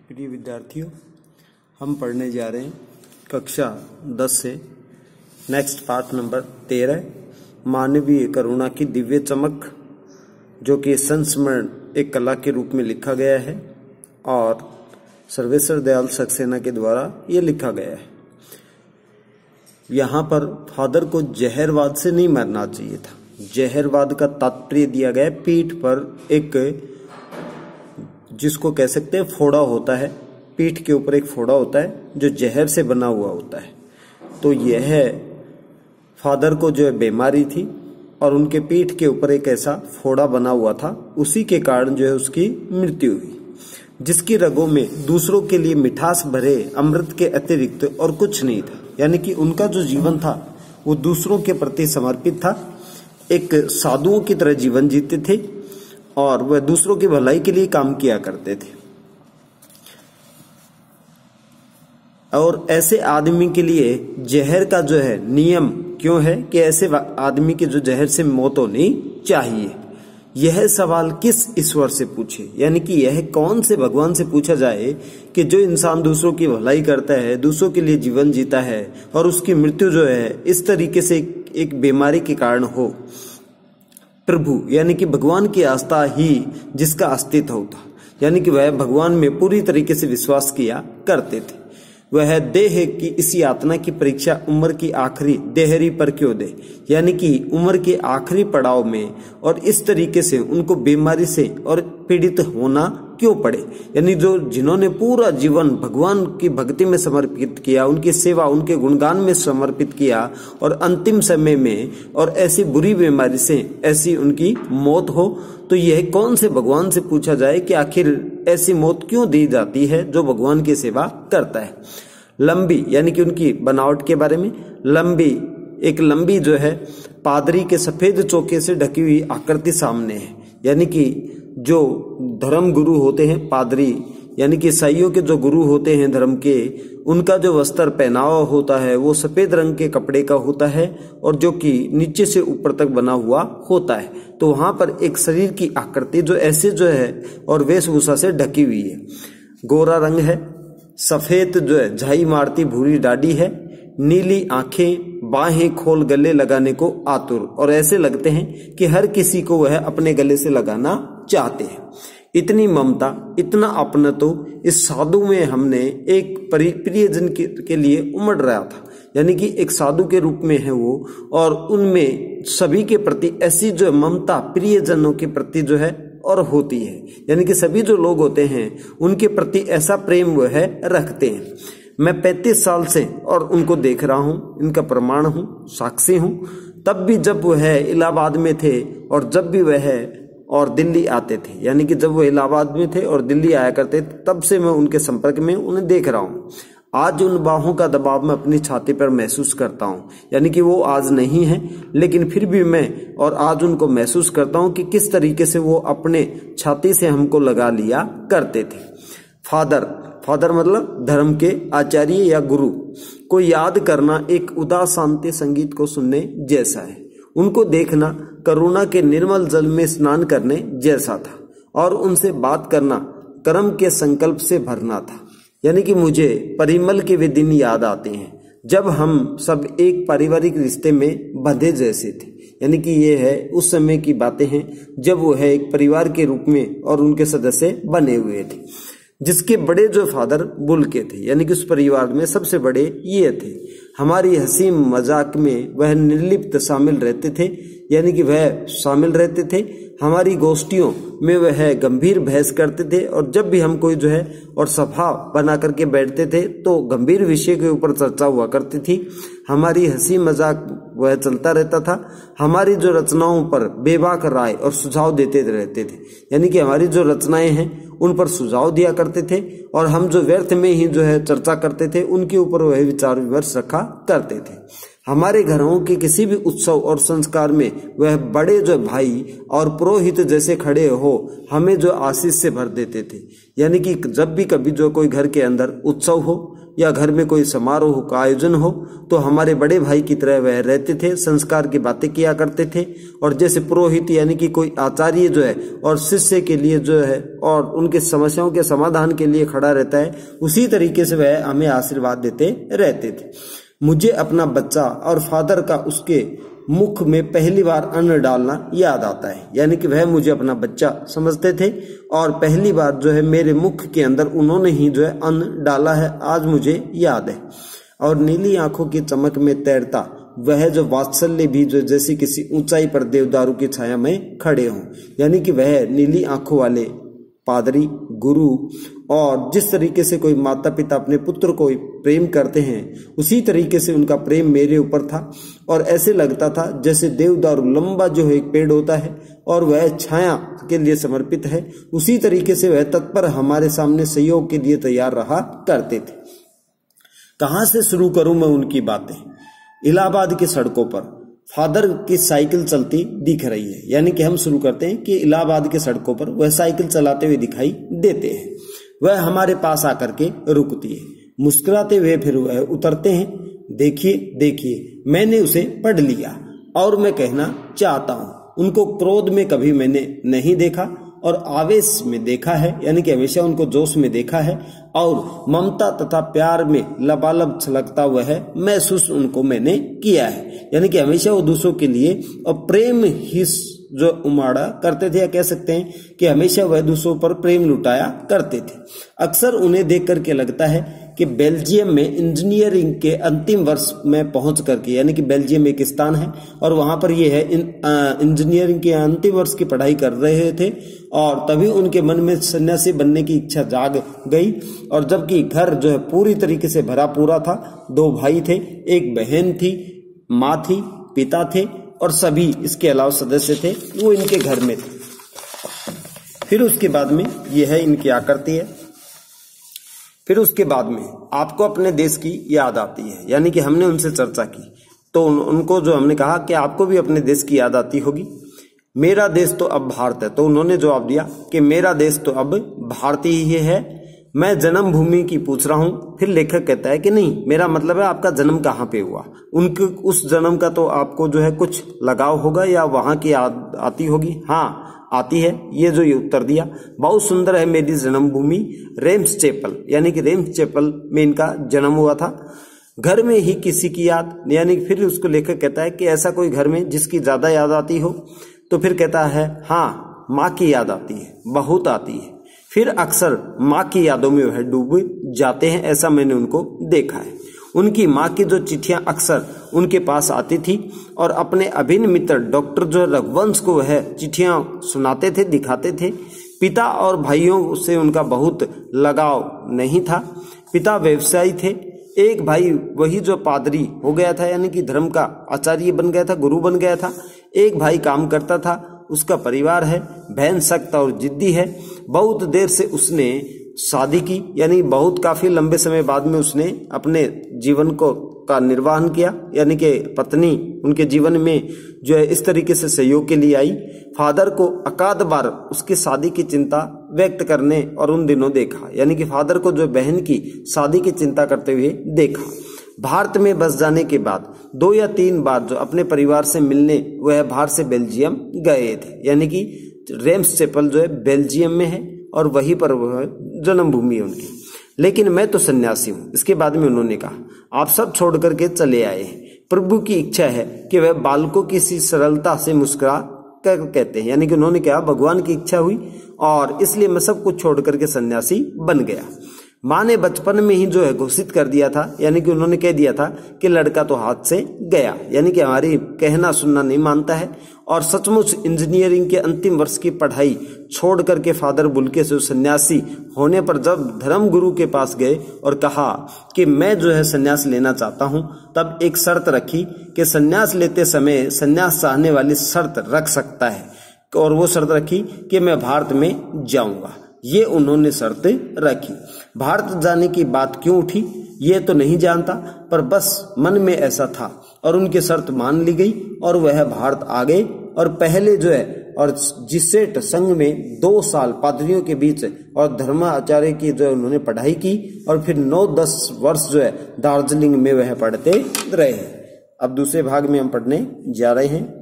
प्रिय विद्यार्थियों, हम पढ़ने जा रहे हैं कक्षा 10 से नेक्स्ट पाठ नंबर 13 मानवीय करुणा की दिव्य चमक, जो कि संस्मरण एक कला के रूप में लिखा गया है और सर्वेश्वर दयाल सक्सेना के द्वारा ये लिखा गया है। यहाँ पर फादर को जहरवाद से नहीं मरना चाहिए था। जहरवाद का तात्पर्य दिया गया है पीठ पर एक, जिसको कह सकते हैं फोड़ा होता है, पीठ के ऊपर एक फोड़ा होता है जो जहर से बना हुआ होता है। तो यह फादर को जो है बीमारी थी और उनके पीठ के ऊपर एक ऐसा फोड़ा बना हुआ था, उसी के कारण जो है उसकी मृत्यु हुई, जिसकी रगों में दूसरों के लिए मिठास भरे अमृत के अतिरिक्त और कुछ नहीं था। यानी कि उनका जो जीवन था वो दूसरों के प्रति समर्पित था, एक साधुओं की तरह जीवन जीते थे और वह दूसरों की भलाई के लिए काम किया करते थे। और ऐसे आदमी के लिए जहर का जो है नियम क्यों है कि ऐसे आदमी के जो जहर से मौत होनी चाहिए, यह सवाल किस ईश्वर से पूछे, यानी कि यह कौन से भगवान से पूछा जाए कि जो इंसान दूसरों की भलाई करता है, दूसरों के लिए जीवन जीता है और उसकी मृत्यु जो है इस तरीके से एक बीमारी के कारण हो। प्रभु यानी कि भगवान की आस्था ही जिसका अस्तित्व होता, यानी कि वह भगवान में पूरी तरीके से विश्वास किया करते थे। वह देह की इसी यातना की परीक्षा उम्र की आखिरी देहरी पर क्यों दे, यानी कि उम्र के आखिरी पड़ाव में और इस तरीके से उनको बीमारी से और पीड़ित होना क्यों पड़े। यानी जो जिन्होंने पूरा जीवन भगवान की भक्ति में समर्पित किया, उनकी सेवा, उनके गुणगान में समर्पित किया और अंतिम समय में और ऐसी बुरी बीमारी से ऐसी उनकी मौत हो, तो यह कौन से भगवान से पूछा जाए कि आखिर ऐसी मौत क्यों दी जाती है जो भगवान की सेवा करता है। लंबी यानी कि उनकी बनावट के बारे में, लंबी जो है पादरी के सफेद चौके से ढकी हुई आकृति सामने है। यानी कि जो धर्म गुरु होते हैं पादरी, यानी कि ईसाइयों के जो गुरु होते हैं धर्म के, उनका जो वस्त्र पहनावा होता है वो सफेद रंग के कपड़े का होता है और जो कि नीचे से ऊपर तक बना हुआ होता है। तो वहां पर एक शरीर की आकृति जो ऐसे जो है और वेशभूषा से ढकी हुई है, गोरा रंग है, सफेद जो है झाई मारती भूरी दाढ़ी है, नीली आंखें, बाहें खोल गले लगाने को आतुर और ऐसे लगते हैं कि हर किसी को वह अपने गले से लगाना चाहते हैं। इतनी ममता, इतना अपना तो इस साधु में हमने एक प्रियजन के लिए उमड़ रहा था। यानी कि एक साधु के रूप में है वो, और उनमें सभी के प्रति ऐसी जो ममता प्रियजनों के प्रति जो है और होती है। यानी कि सभी जो लोग होते हैं उनके प्रति ऐसा प्रेम वह है रखते हैं। मैं 35 साल से और उनको देख रहा हूं, इनका प्रमाण हूं, साक्षी हूं। तब भी जब वह इलाहाबाद में थे और जब भी वह और दिल्ली आते थे, यानी कि जब वो इलाहाबाद में थे और दिल्ली आया करते थे, तब से मैं उनके संपर्क में उन्हें देख रहा हूं। आज उन बाहों का दबाव मैं अपनी छाती पर महसूस करता हूं। यानी कि वो आज नहीं है, लेकिन फिर भी मैं और आज उनको महसूस करता हूं कि किस तरीके से वो अपने छाती से हमको लगा लिया करते थे। फादर मतलब धर्म के आचार्य या गुरु को याद करना एक उदास शांति संगीत को सुनने जैसा है। उनको देखना करुणा के निर्मल जल में स्नान करने जैसा था और उनसे बात करना कर्म के संकल्प से भरना था। यानी कि मुझे परिमल के वे दिन याद आते हैं जब हम सब एक पारिवारिक रिश्ते में बंधे जैसे थे। यानी कि ये है उस समय की बातें हैं जब वो है एक परिवार के रूप में और उनके सदस्य बने हुए थे, जिसके बड़े जो फादर बुल के थे, यानी कि उस परिवार में सबसे बड़े ये थे। हमारी हंसी मजाक में वह निर्लिप्त शामिल रहते थे, यानी कि वह शामिल रहते थे। हमारी गोष्ठियों में वह गंभीर बहस करते थे और जब भी हम कोई जो है और सभा बना करके बैठते थे तो गंभीर विषय के ऊपर चर्चा हुआ करती थी। हमारी हंसी मजाक वह चलता रहता था। हमारी जो रचनाओं पर बेबाक राय और सुझाव देते रहते थे, यानी कि हमारी जो रचनाएं हैं उन पर सुझाव दिया करते थे और हम जो व्यर्थ में ही जो है चर्चा करते थे उनके ऊपर वह विचार विमर्श रखा करते थे। हमारे घरों के किसी भी उत्सव और संस्कार में वह बड़े जो भाई और पुरोहित जैसे खड़े हो हमें जो आशीष से भर देते थे। यानी कि जब भी कभी जो कोई घर के अंदर उत्सव हो, या घर में कोई समारोह का आयोजन हो तो हमारे बड़े भाई की तरह वह रहते थे, संस्कार की बातें किया करते थे। और जैसे पुरोहित यानी कि कोई आचार्य जो है और शिष्य के लिए जो है और उनके समस्याओं के समाधान के लिए खड़ा रहता है, उसी तरीके से वह हमें आशीर्वाद देते रहते थे। मुझे अपना बच्चा और फादर का उसके मुख में पहली बार अन्न डालना याद आता है, यानी कि वह मुझे अपना बच्चा समझते थे और पहली बार जो है मेरे मुख के अंदर उन्होंने ही जो है अन्न डाला है, आज मुझे याद है। और नीली आंखों की चमक में तैरता वह जो वात्सल्य भी जो जैसे किसी ऊंचाई पर देवदारू की छाया में खड़े हों, यानी कि वह नीली आंखों वाले पादरी, गुरु और जिस तरीके से कोई माता पिता अपने पुत्र को प्रेम करते हैं उसी तरीके से उनका प्रेम मेरे ऊपर था। और ऐसे लगता था जैसे देवदारू लंबा जो है एक पेड़ होता है और वह छाया के लिए समर्पित है, उसी तरीके से वह तत्पर हमारे सामने सहयोग के लिए तैयार रहा करते थे। कहां से शुरू करूं मैं उनकी बातें। इलाहाबाद की सड़कों पर फादर की साइकिल चलती दिख रही है, यानी कि हम शुरू करते हैं कि इलाहाबाद के सड़कों पर वह साइकिल चलाते हुए दिखाई देते हैं। वह हमारे पास आकर के रुकती है, मुस्कुराते हुए फिर वह उतरते हैं। देखिए देखिए, मैंने उसे पढ़ लिया और मैं कहना चाहता हूं, उनको क्रोध में कभी मैंने नहीं देखा और आवेश में देखा है, यानी कि हमेशा उनको जोश में देखा है और ममता तथा प्यार में लबालब छलकता हुआ है महसूस उनको मैंने किया है, यानी कि हमेशा वो दूसरों के लिए और प्रेम ही जो उमाड़ा करते थे, या कह सकते हैं कि हमेशा वह दूसरों पर प्रेम लुटाया करते थे। अक्सर उन्हें देख करके लगता है कि बेल्जियम में इंजीनियरिंग के अंतिम वर्ष में पहुंच करके, यानी कि बेल्जियम एक स्थान है और वहां पर ये है इंजीनियरिंग के अंतिम वर्ष की पढ़ाई कर रहे थे और तभी उनके मन में सन्यासी बनने की इच्छा जाग गई। और जबकि घर जो है पूरी तरीके से भरा पूरा था, 2 भाई थे, एक बहन थी, माँ थी, पिता थे और सभी इसके अलावा सदस्य थे, वो इनके घर में थे। फिर उसके बाद में यह है इनकी आकृति है। फिर उसके बाद में आपको अपने देश की याद आती है, यानी कि हमने उनसे चर्चा की तो उनको जो हमने कहा कि आपको भी अपने देश की याद आती होगी। मेरा देश तो अब भारत है, तो उन्होंने जवाब दिया कि मेरा देश तो अब भारतीय ही है। मैं जन्मभूमि की पूछ रहा हूं। फिर लेखक कहता है कि नहीं, मेरा मतलब है आपका जन्म कहाँ पे हुआ। उनके उस जन्म का तो आपको जो है कुछ लगाव होगा या वहां की याद आती होगी। हाँ आती है, ये जो ये उत्तर दिया बहुत सुंदर है। मेरी जन्मभूमि रेम्स चैपल, यानी कि रेम्स चैपल में इनका जन्म हुआ था। घर में ही किसी की याद, यानी फिर उसको लेखक कहता है कि ऐसा कोई घर में जिसकी ज्यादा याद आती हो, तो फिर कहता है हाँ माँ की याद आती है, बहुत आती है। फिर अक्सर माँ की यादों में वह डूब जाते हैं, ऐसा मैंने उनको देखा है। उनकी माँ की जो चिट्ठियां अक्सर उनके पास आती थी और अपने अभिन्न मित्र डॉक्टर जो रघुवंश को वह चिट्ठियां सुनाते थे, दिखाते थे। पिता और भाइयों से उनका बहुत लगाव नहीं था। पिता व्यवसायी थे, एक भाई वही जो पादरी हो गया था, यानी कि धर्म का आचार्य बन गया था, गुरु बन गया था। एक भाई काम करता था, उसका परिवार है। बहन सख्त और जिद्दी है। बहुत देर से उसने शादी की, यानी बहुत काफी लंबे समय बाद में उसने अपने जीवन का निर्वाहन किया, यानी कि पत्नी उनके जीवन में जो है इस तरीके से सहयोग के लिए आई। फादर को अकाद बार उसकी शादी की चिंता व्यक्त करने और उन दिनों देखा, यानी कि फादर को जो बहन की शादी की चिंता करते हुए देखा। भारत में बस जाने के बाद 2 या 3 बार जो अपने परिवार से मिलने वह बाहर से बेल्जियम गए थे, यानी कि रेम्स चैपल जो है बेल्जियम में है और वहीं पर वह जन्मभूमि है उनकी। लेकिन मैं तो सन्यासी हूं। इसके बाद में उन्होंने कहा आप सब छोड़ करके चले आए हैं। प्रभु की इच्छा है कि वह बालकों की सी सरलता से मुस्कुरा कर कहते हैं, यानी कि उन्होंने कहा भगवान की इच्छा हुई और इसलिए मैं सब कुछ छोड़ करके सन्यासी बन गया। माँ ने बचपन में ही जो है घोषित कर दिया था, यानी कि उन्होंने कह दिया था कि लड़का तो हाथ से गया, यानी कि हमारी कहना सुनना नहीं मानता है। और सचमुच इंजीनियरिंग के अंतिम वर्ष की पढ़ाई छोड़ करके फादर बुल्के से सन्यासी होने पर जब धर्म गुरु के पास गए और कहा कि मैं जो है सन्यास लेना चाहता हूं, तब एक शर्त रखी कि सन्यास लेते समय सन्यास चाहने वाली शर्त रख सकता है, और वो शर्त रखी कि मैं भारत में जाऊंगा। ये उन्होंने शर्त रखी। भारत जाने की बात क्यों उठी ये तो नहीं जानता, पर बस मन में ऐसा था और उनकी शर्त मान ली गई और वह भारत आ गए। और पहले जो है और जिसेट संघ में 2 साल पादरियों के बीच और धर्माचार्य की जो उन्होंने पढ़ाई की और फिर 9-10 वर्ष जो है दार्जिलिंग में वह पढ़ते रहे। अब दूसरे भाग में हम पढ़ने जा रहे हैं।